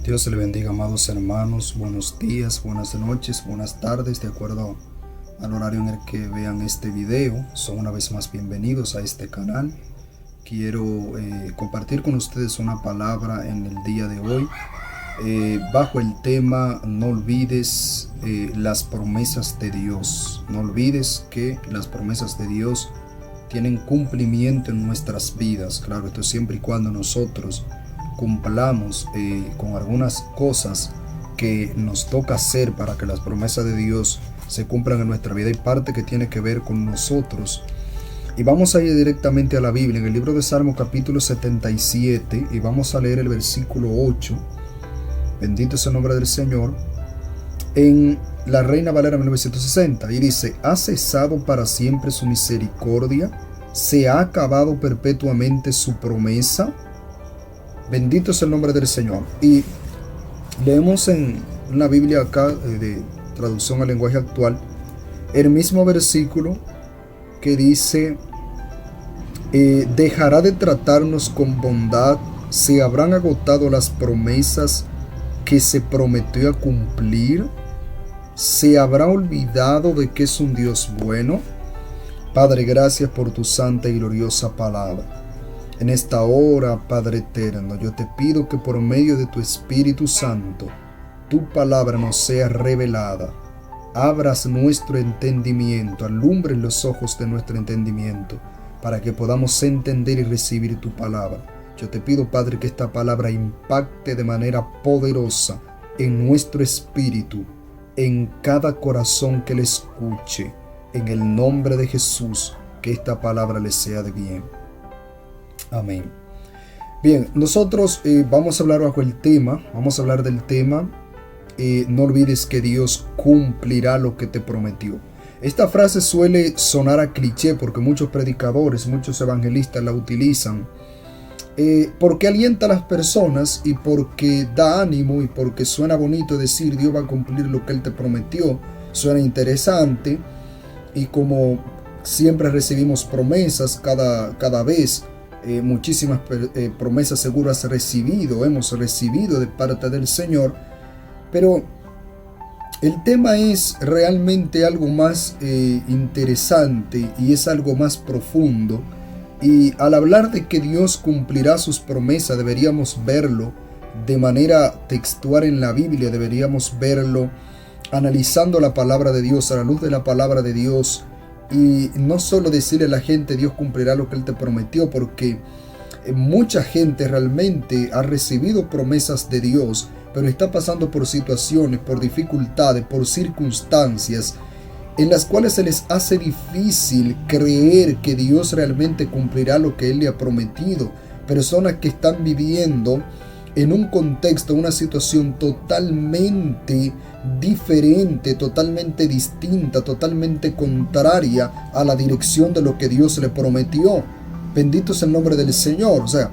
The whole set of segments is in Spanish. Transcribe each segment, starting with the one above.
Dios le bendiga, amados hermanos. Buenos días, buenas noches, buenas tardes, de acuerdo al horario en el que vean este video. Son una vez más bienvenidos a este canal. Quiero compartir con ustedes una palabra en el día de hoy bajo el tema: no olvides las promesas de Dios. No olvides que las promesas de Dios tienen cumplimiento en nuestras vidas. Claro, esto siempre y cuando nosotros cumplamos con algunas cosas que nos toca hacer para que las promesas de Dios se cumplan en nuestra vida. Hay parte que tiene que ver con nosotros. Y vamos a ir directamente a la Biblia, en el libro de Salmo capítulo 77, y vamos a leer el versículo 8. Bendito es el nombre del Señor. En la Reina Valera 1960, y dice: ¿ha cesado para siempre su misericordia? ¿Se ha acabado perpetuamente su promesa? Bendito es el nombre del Señor. Y leemos en una Biblia acá de traducción al lenguaje actual el mismo versículo que dice: dejará de tratarnos con bondad, se habrán agotado las promesas que se prometió a cumplir, se habrá olvidado de que es un Dios bueno. Padre, gracias por tu santa y gloriosa palabra. En esta hora, Padre eterno, yo te pido que por medio de tu Espíritu Santo, tu palabra nos sea revelada. Abras nuestro entendimiento, alumbres los ojos de nuestro entendimiento, para que podamos entender y recibir tu palabra. Yo te pido, Padre, que esta palabra impacte de manera poderosa en nuestro espíritu, en cada corazón que le escuche. En el nombre de Jesús, que esta palabra le sea de bien. Amén. Bien, nosotros vamos a hablar bajo el tema, vamos a hablar del tema: no olvides que Dios cumplirá lo que te prometió. Esta frase suele sonar a cliché porque muchos predicadores, muchos evangelistas la utilizan porque alienta a las personas y porque da ánimo y porque suena bonito decir Dios va a cumplir lo que Él te prometió. Suena interesante, y como siempre recibimos promesas cada vez, muchísimas promesas seguras hemos recibido de parte del Señor, pero el tema es realmente algo más interesante y es algo más profundo. Y al hablar de que Dios cumplirá sus promesas, deberíamos verlo de manera textual en la Biblia, deberíamos verlo analizando la palabra de Dios, a la luz de la palabra de Dios. Y no solo decirle a la gente Dios cumplirá lo que Él te prometió, porque mucha gente realmente ha recibido promesas de Dios, pero está pasando por situaciones, por dificultades, por circunstancias en las cuales se les hace difícil creer que Dios realmente cumplirá lo que Él le ha prometido. Personas que están viviendo en un contexto, una situación totalmente diferente, totalmente distinta, totalmente contraria a la dirección de lo que Dios le prometió. Bendito es el nombre del Señor. O sea,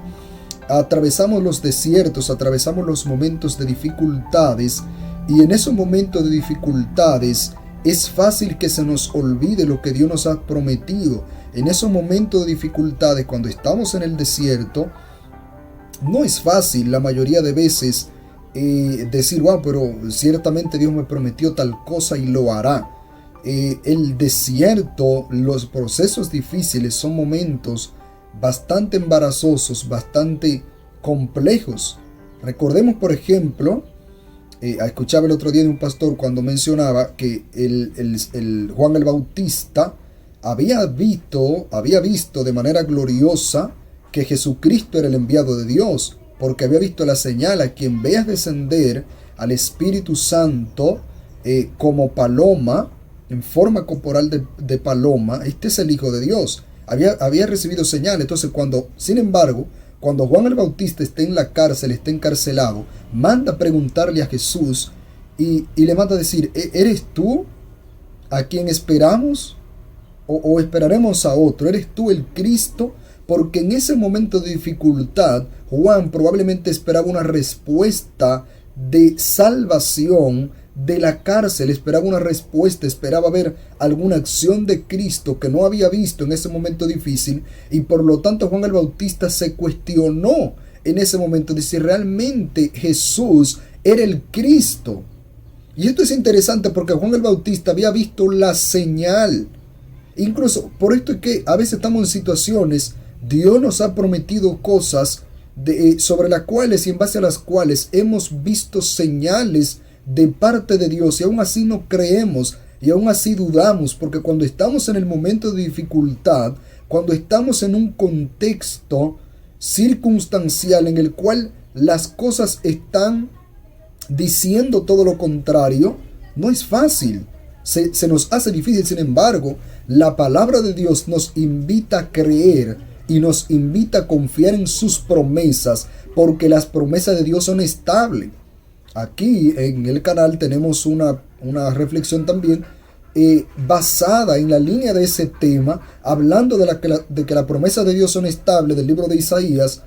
atravesamos los desiertos, atravesamos los momentos de dificultades, y en esos momentos de dificultades es fácil que se nos olvide lo que Dios nos ha prometido. En esos momentos de dificultades, cuando estamos en el desierto, no es fácil la mayoría de veces decir, wow, pero ciertamente Dios me prometió tal cosa y lo hará. El desierto, los procesos difíciles son momentos bastante embarazosos, bastante complejos. Recordemos, por ejemplo, escuchaba el otro día de un pastor cuando mencionaba que el Juan el Bautista había visto de manera gloriosa que Jesucristo era el enviado de Dios, porque había visto la señal: a quien veas descender al Espíritu Santo como paloma, en forma corporal de paloma, este es el Hijo de Dios. Había recibido señal. Entonces, sin embargo, cuando Juan el Bautista está en la cárcel, está encarcelado, manda a preguntarle a Jesús y le manda a decir: ¿eres tú a quien esperamos o esperaremos a otro? ¿Eres tú el Cristo? Porque en ese momento de dificultad, Juan probablemente esperaba una respuesta de salvación de la cárcel, esperaba una respuesta, esperaba ver alguna acción de Cristo que no había visto en ese momento difícil, y por lo tanto Juan el Bautista se cuestionó en ese momento de si realmente Jesús era el Cristo. Y esto es interesante porque Juan el Bautista había visto la señal. Incluso por esto es que a veces estamos en situaciones, Dios nos ha prometido cosas sobre las cuales y en base a las cuales hemos visto señales de parte de Dios y aún así no creemos y aún así dudamos, porque cuando estamos en el momento de dificultad, cuando estamos en un contexto circunstancial en el cual las cosas están diciendo todo lo contrario, no es fácil, se nos hace difícil. Sin embargo, la palabra de Dios nos invita a creer y nos invita a confiar en sus promesas, porque las promesas de Dios son estables. Aquí en el canal tenemos una reflexión también basada en la línea de ese tema, hablando de que las promesas de Dios son estables, del libro de Isaías,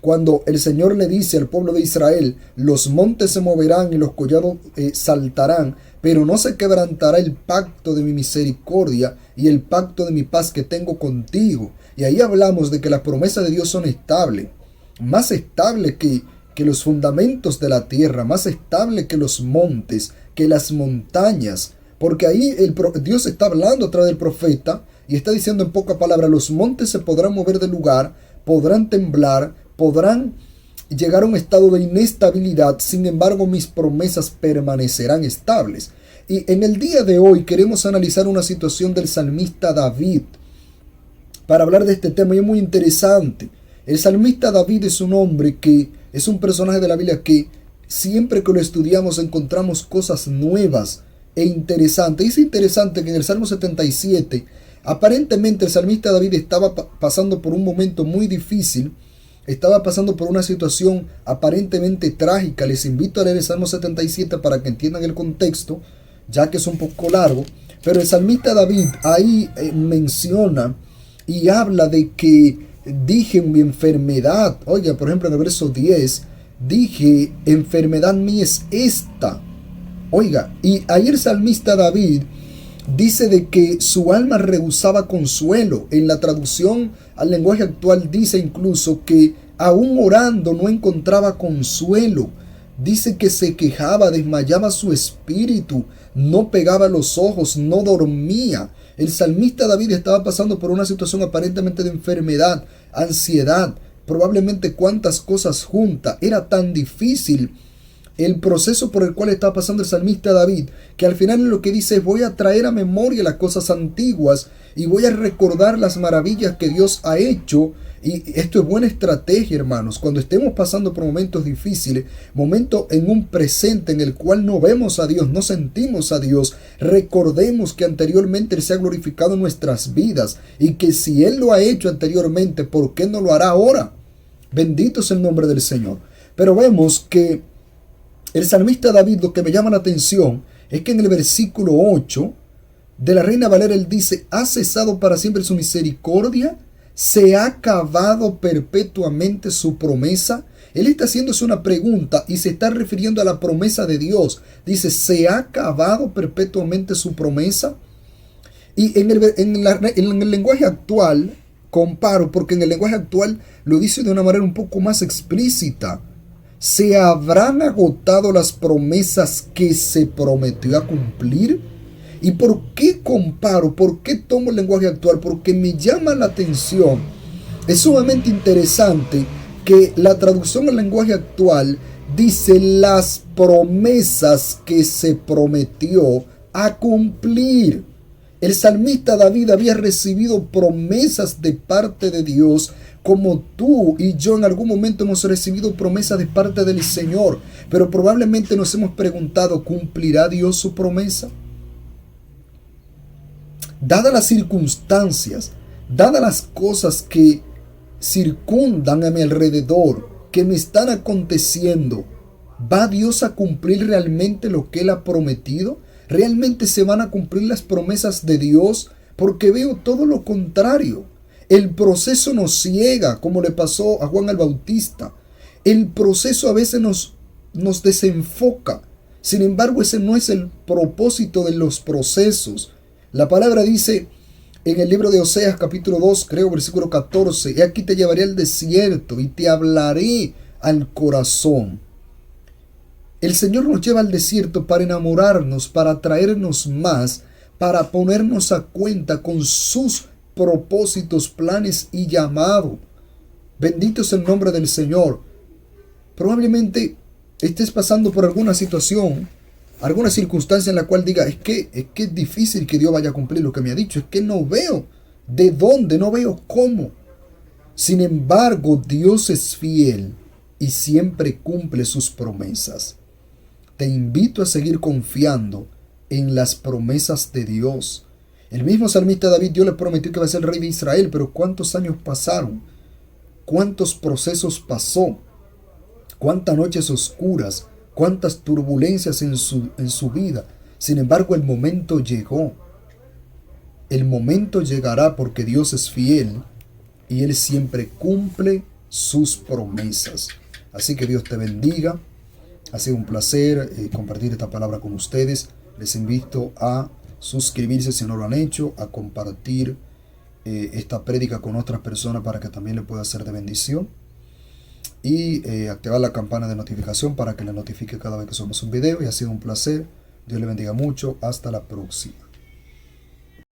cuando el Señor le dice al pueblo de Israel: los montes se moverán y los collados saltarán, pero no se quebrantará el pacto de mi misericordia y el pacto de mi paz que tengo contigo. Y ahí hablamos de que las promesas de Dios son estables, más estables que los fundamentos de la tierra, más estables que los montes, que las montañas. Porque ahí Dios está hablando a través del profeta y está diciendo en pocas palabras: los montes se podrán mover de lugar, podrán temblar, podrán llegar a un estado de inestabilidad, sin embargo mis promesas permanecerán estables. Y en el día de hoy queremos analizar una situación del salmista David para hablar de este tema, y es muy interesante. El salmista David es un hombre que es un personaje de la Biblia que siempre que lo estudiamos encontramos cosas nuevas e interesantes. Y es interesante que en el Salmo 77 aparentemente el salmista David estaba pasando por un momento muy difícil. Estaba pasando por una situación aparentemente trágica. Les invito a leer el Salmo 77 para que entiendan el contexto, ya que es un poco largo. Pero el salmista David ahí menciona y habla de que dije mi enfermedad. Oiga, por ejemplo en el verso 10, dije enfermedad mía es esta. Oiga, y ahí el salmista David dice de que su alma rehusaba consuelo. En la traducción al lenguaje actual dice incluso que aún orando no encontraba consuelo. Dice que se quejaba, desmayaba su espíritu, no pegaba los ojos, no dormía. El salmista David estaba pasando por una situación aparentemente de enfermedad, ansiedad, probablemente cuantas cosas juntas. Era tan difícil el proceso por el cual estaba pasando el salmista David, que al final lo que dice es: voy a traer a memoria las cosas antiguas y voy a recordar las maravillas que Dios ha hecho. Y esto es buena estrategia, hermanos. Cuando estemos pasando por momentos difíciles, momentos en un presente en el cual no vemos a Dios, no sentimos a Dios, recordemos que anteriormente Él se ha glorificado en nuestras vidas y que si Él lo ha hecho anteriormente, ¿por qué no lo hará ahora? Bendito es el nombre del Señor. Pero vemos que el salmista David, lo que me llama la atención es que en el versículo 8 de la Reina Valera él dice: ¿ha cesado para siempre su misericordia? ¿Se ha acabado perpetuamente su promesa? Él está haciéndose una pregunta y se está refiriendo a la promesa de Dios. Dice: ¿se ha acabado perpetuamente su promesa? Y en el lenguaje actual, comparo, porque en el lenguaje actual lo dice de una manera un poco más explícita. ¿Se habrán agotado las promesas que se prometió a cumplir? ¿Y por qué comparo? ¿Por qué tomo el lenguaje actual? Porque me llama la atención. Es sumamente interesante que la traducción al lenguaje actual dice: las promesas que se prometió a cumplir. El salmista David había recibido promesas de parte de Dios, como tú y yo en algún momento hemos recibido promesas de parte del Señor, pero probablemente nos hemos preguntado: ¿cumplirá Dios su promesa? Dadas las circunstancias, dadas las cosas que circundan a mi alrededor, que me están aconteciendo, ¿va Dios a cumplir realmente lo que Él ha prometido? ¿Realmente se van a cumplir las promesas de Dios? Porque veo todo lo contrario. El proceso nos ciega, como le pasó a Juan el Bautista. El proceso a veces nos desenfoca. Sin embargo, ese no es el propósito de los procesos. La palabra dice En el libro de Oseas capítulo 2, creo, versículo 14, he aquí te llevaré al desierto y te hablaré al corazón. El Señor nos lleva al desierto para enamorarnos, para atraernos más, para ponernos a cuenta con sus propósitos, planes y llamado. Bendito es el nombre del Señor. Probablemente estés pasando por alguna situación, alguna circunstancia en la cual diga, es que es difícil que Dios vaya a cumplir lo que me ha dicho, es que no veo de dónde, no veo cómo. Sin embargo, Dios es fiel y siempre cumple sus promesas. Te invito a seguir confiando en las promesas de Dios. El mismo salmista David, Dios le prometió que va a ser el rey de Israel, pero ¿cuántos años pasaron? ¿Cuántos procesos pasó? ¿Cuántas noches oscuras? ¿Cuántas turbulencias en su vida? Sin embargo, el momento llegó. El momento llegará porque Dios es fiel y Él siempre cumple sus promesas. Así que Dios te bendiga. Ha sido un placer compartir esta palabra con ustedes. Les invito a suscribirse si no lo han hecho, a compartir esta prédica con otras personas para que también le pueda ser de bendición. Y activar la campana de notificación para que le notifique cada vez que subamos un video. Y ha sido un placer. Dios le bendiga mucho. Hasta la próxima.